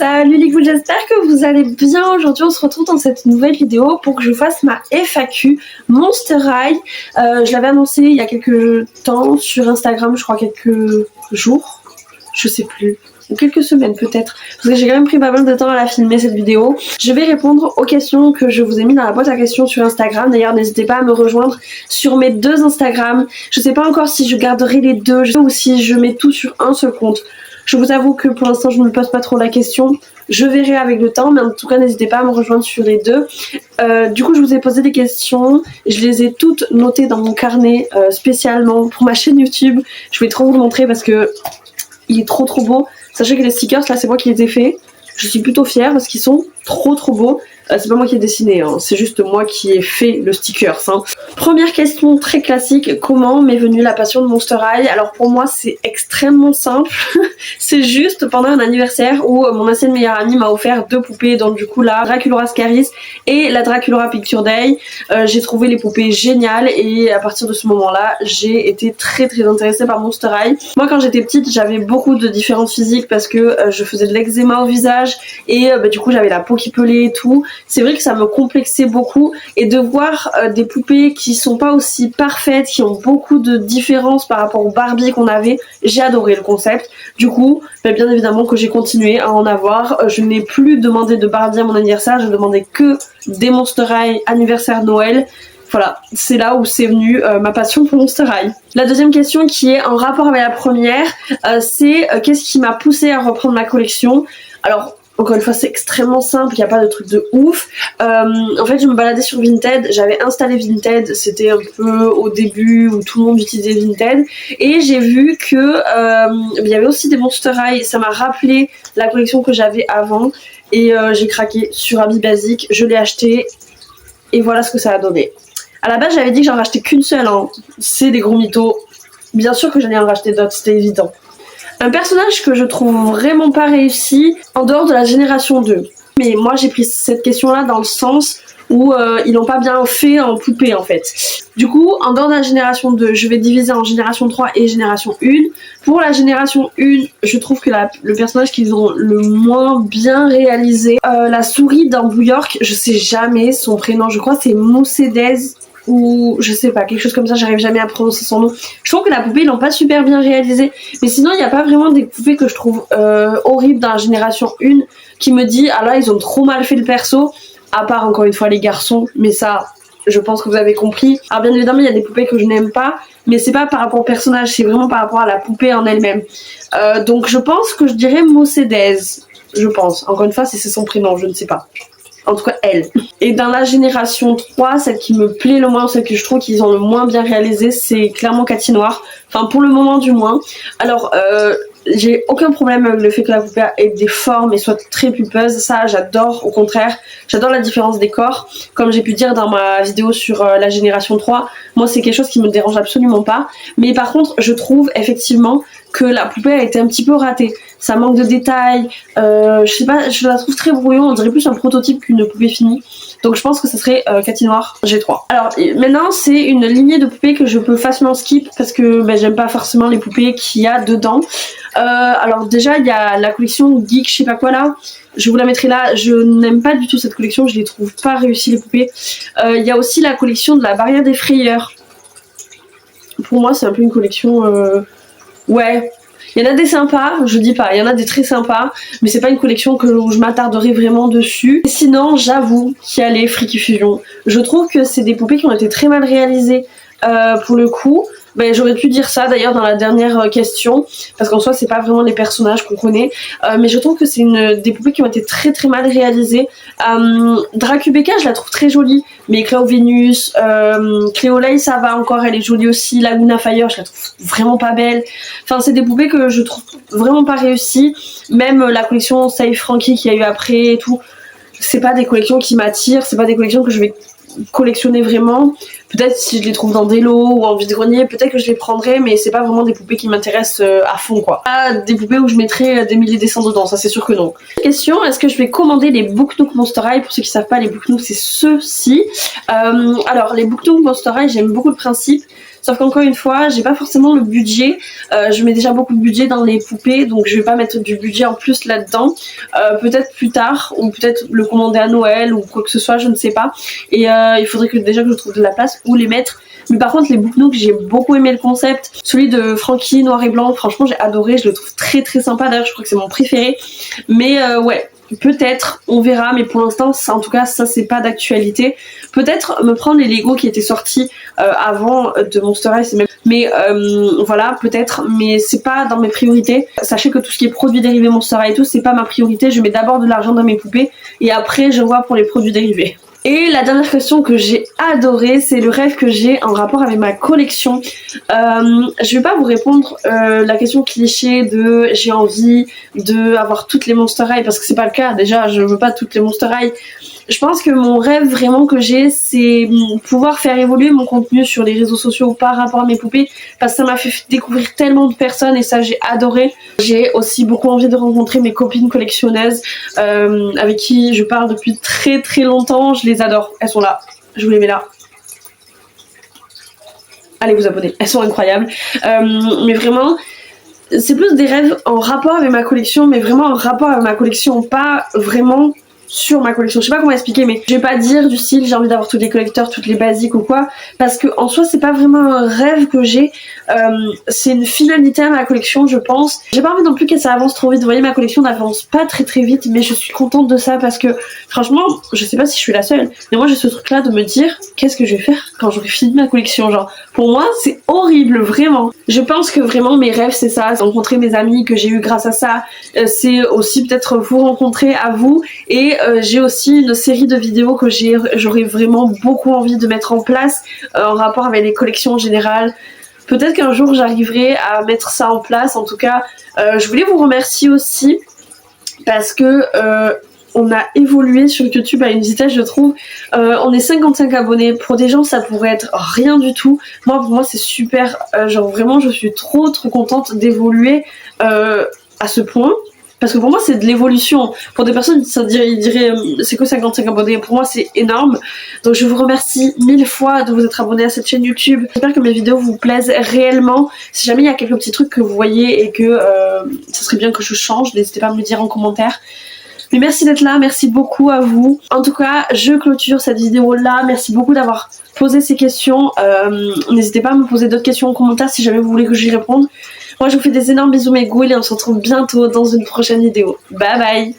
Salut les gouttes, j'espère que vous allez bien. Aujourd'hui on se retrouve dans cette nouvelle vidéo pour que je fasse ma FAQ Monster High. Je l'avais annoncé il y a quelques temps sur Instagram, je crois quelques jours, je sais plus, ou quelques semaines peut-être, parce que j'ai quand même pris pas mal de temps à la filmer cette vidéo. Je vais répondre aux questions que je vous ai mis dans la boîte à questions sur Instagram. D'ailleurs n'hésitez pas à me rejoindre sur mes deux Instagram. Je sais pas encore si je garderai les deux ou si je mets tout sur un seul compte. Je vous avoue que pour l'instant je ne me pose pas trop la question, je verrai avec le temps, mais en tout cas n'hésitez pas à me rejoindre sur les deux. Du coup je vous ai posé des questions, je les ai toutes notées dans mon carnet spécialement pour ma chaîne YouTube. Je vais trop vous le montrer parce que il est trop beau. Sachez que les stickers là c'est moi qui les ai faits, je suis plutôt fière parce qu'ils sont trop beaux. C'est pas moi qui ai dessiné, hein. C'est juste moi qui ai fait le sticker. Hein. Première question très classique, comment m'est venue la passion de Monster High? Alors pour moi c'est extrêmement simple, c'est juste pendant un anniversaire où mon ancienne meilleure amie m'a offert deux poupées, donc du coup la Draculaura Scaris et la Draculaura Picture Day. J'ai trouvé les poupées géniales et à partir de ce moment là j'ai été très intéressée par Monster High. Moi quand j'étais petite j'avais beaucoup de différences physiques parce que je faisais de l'eczéma au visage et du coup j'avais la peau qui pelait et tout. C'est vrai que ça me complexait beaucoup et de voir des poupées qui sont pas aussi parfaites, qui ont beaucoup de différences par rapport aux Barbie qu'on avait, j'ai adoré le concept. Du coup, bien évidemment que j'ai continué à en avoir. Je n'ai plus demandé de Barbie à mon anniversaire, je demandais que des Monster High anniversaire Noël. Voilà, c'est là où c'est venu ma passion pour Monster High. La deuxième question qui est en rapport avec la première, c'est qu'est-ce qui m'a poussée à reprendre ma collection? Alors, encore une fois, c'est extrêmement simple, il n'y a pas de truc de ouf. En fait, je me baladais sur Vinted, j'avais installé Vinted, c'était un peu au début où tout le monde utilisait Vinted. Et j'ai vu que il y avait aussi des Monster High, ça m'a rappelé la collection que j'avais avant. Et j'ai craqué sur Habit Basique, je l'ai acheté et voilà ce que ça a donné. À la base, j'avais dit que j'en rachetais qu'une seule, hein. C'est des gros mythos. Bien sûr que j'allais en racheter d'autres, c'était évident. Un personnage que je trouve vraiment pas réussi en dehors de la génération 2. Mais moi j'ai pris cette question là dans le sens où ils l'ont pas bien fait en poupée en fait. Du coup en dehors de la génération 2, je vais diviser en génération 3 et génération 1. Pour la génération 1, je trouve que le personnage qu'ils ont le moins bien réalisé, la souris dans New York, je sais jamais son prénom, je crois c'est Moussedez ou je sais pas, quelque chose comme ça, j'arrive jamais à prononcer son nom. Je trouve que la poupée ils l'ont pas super bien réalisée, mais sinon il n'y a pas vraiment des poupées que je trouve horribles dans la génération 1 qui me dit ah là ils ont trop mal fait le perso, à part encore une fois les garçons, mais ça je pense que vous avez compris. Alors bien évidemment il y a des poupées que je n'aime pas, mais c'est pas par rapport au personnage, c'est vraiment par rapport à la poupée en elle-même. Donc je pense que je dirais Moussedez, je pense, encore une fois si c'est son prénom, je ne sais pas. En tout cas elle. Et dans la génération 3, celle qui me plaît le moins, celle que je trouve qu'ils ont le moins bien réalisé, c'est clairement Cathy Noir. Enfin pour le moment du moins. Alors j'ai aucun problème avec le fait que la poupée ait des formes et soit très pulpeuse, ça j'adore, au contraire, j'adore la différence des corps, comme j'ai pu dire dans ma vidéo sur la génération 3, moi c'est quelque chose qui me dérange absolument pas, mais par contre je trouve effectivement que la poupée a été un petit peu ratée, ça manque de détails, je sais pas, je la trouve très brouillon, on dirait plus un prototype qu'une poupée finie. Donc je pense que ça serait Cathy Noir G3. Alors maintenant c'est une lignée de poupées que je peux facilement skip parce que j'aime pas forcément les poupées qu'il y a dedans. Alors déjà il y a la collection Geek je sais pas quoi là, je vous la mettrai là, je n'aime pas du tout cette collection, je les trouve pas réussies les poupées. Il y a aussi la collection de la barrière des frayeurs. Pour moi c'est un peu une collection ouais. Il y en a des sympas, je dis pas, il y en a des très sympas, mais c'est pas une collection où je m'attarderai vraiment dessus. Et sinon, j'avoue qu'il y a les Freaky Fusion. Je trouve que c'est des poupées qui ont été très mal réalisées pour le coup. J'aurais pu dire ça d'ailleurs dans la dernière question, parce qu'en soi c'est pas vraiment les personnages qu'on connaît, mais je trouve que c'est des poupées qui ont été très mal réalisées. Dracubeka je la trouve très jolie, mais Cléo Vénus, Cléolay ça va encore, elle est jolie aussi. Laguna Fire je la trouve vraiment pas belle. Enfin c'est des poupées que je trouve vraiment pas réussies. Même la collection Save Frankie qu'il y a eu après et tout, c'est pas des collections qui m'attirent, c'est pas des collections que je vais collectionner vraiment. Peut-être si je les trouve dans des lots ou en vide-grenier, peut-être que je les prendrai, mais c'est pas vraiment des poupées qui m'intéressent à fond quoi. Pas des poupées où je mettrais des milliers d'essence dedans, ça c'est sûr que non. Question, est-ce que je vais commander les Book Nook Monster High? Pour ceux qui savent pas, les Book Nook c'est ceux-ci. Alors les Book Nook Monster High, j'aime beaucoup le principe. Sauf qu'encore une fois, j'ai pas forcément le budget. Je mets déjà beaucoup de budget dans les poupées, donc je vais pas mettre du budget en plus là-dedans. Peut-être plus tard, ou peut-être le commander à Noël ou quoi que ce soit, je ne sais pas. Et il faudrait que déjà que je trouve de la place où les mettre. Mais par contre les Book Nook, j'ai beaucoup aimé le concept. Celui de Frankie noir et blanc, franchement j'ai adoré, je le trouve très très sympa, d'ailleurs je crois que c'est mon préféré. Mais ouais, peut-être, on verra, mais pour l'instant en tout cas ça c'est pas d'actualité. Peut-être me prendre les Lego qui étaient sortis avant de Monster High, mais voilà, peut-être, mais c'est pas dans mes priorités. Sachez que tout ce qui est produits dérivés Monster High et tout, c'est pas ma priorité. Je mets d'abord de l'argent dans mes poupées et après je vois pour les produits dérivés. Et la dernière question que j'ai adorée, c'est le rêve que j'ai en rapport avec ma collection. Je vais pas vous répondre la question cliché de j'ai envie de avoir toutes les Monster High, parce que c'est pas le cas. Déjà, je veux pas toutes les Monster High. Je pense que mon rêve vraiment que j'ai, c'est pouvoir faire évoluer mon contenu sur les réseaux sociaux par rapport à mes poupées, parce que ça m'a fait découvrir tellement de personnes et ça j'ai adoré. J'ai aussi beaucoup envie de rencontrer mes copines collectionneuses avec qui je parle depuis très très longtemps. Je les adore, elles sont là, je vous les mets là. Allez vous abonner, elles sont incroyables. Mais vraiment, c'est plus des rêves en rapport avec ma collection, mais vraiment en rapport avec ma collection, pas vraiment sur ma collection. Je sais pas comment expliquer, mais je vais pas dire du style j'ai envie d'avoir tous les collecteurs, toutes les basiques ou quoi, parce que en soi c'est pas vraiment un rêve que j'ai, c'est une finalité à ma collection, je pense. J'ai pas envie non plus que ça avance trop vite. Vous voyez, ma collection n'avance pas très très vite, mais je suis contente de ça parce que franchement, je sais pas si je suis la seule, mais moi j'ai ce truc là de me dire qu'est-ce que je vais faire quand j'aurai fini ma collection. Genre pour moi c'est horrible, vraiment. Je pense que vraiment mes rêves c'est ça, c'est rencontrer mes amis que j'ai eu grâce à ça, c'est aussi peut-être vous rencontrer à vous. Et j'ai aussi une série de vidéos que j'aurais vraiment beaucoup envie de mettre en place en rapport avec les collections en général. Peut-être qu'un jour j'arriverai à mettre ça en place. En tout cas, je voulais vous remercier aussi parce que on a évolué sur YouTube à une vitesse, je trouve. On est 55 abonnés. Pour des gens, ça pourrait être rien du tout. Pour moi, c'est super. Genre vraiment, je suis trop contente d'évoluer à ce point. Parce que pour moi c'est de l'évolution. Pour des personnes ils diraient c'est que 55 abonnés. Pour moi c'est énorme. Donc je vous remercie 1000 fois de vous être abonnés à cette chaîne YouTube. J'espère que mes vidéos vous plaisent réellement. Si jamais il y a quelques petits trucs que vous voyez et que ça serait bien que je change, n'hésitez pas à me le dire en commentaire. Mais merci d'être là, merci beaucoup à vous. En tout cas, je clôture cette vidéo là. Merci beaucoup d'avoir posé ces questions. N'hésitez pas à me poser d'autres questions en commentaire si jamais vous voulez que j'y réponde. Moi je vous fais des énormes bisous mes ghouls et on se retrouve bientôt dans une prochaine vidéo. Bye bye.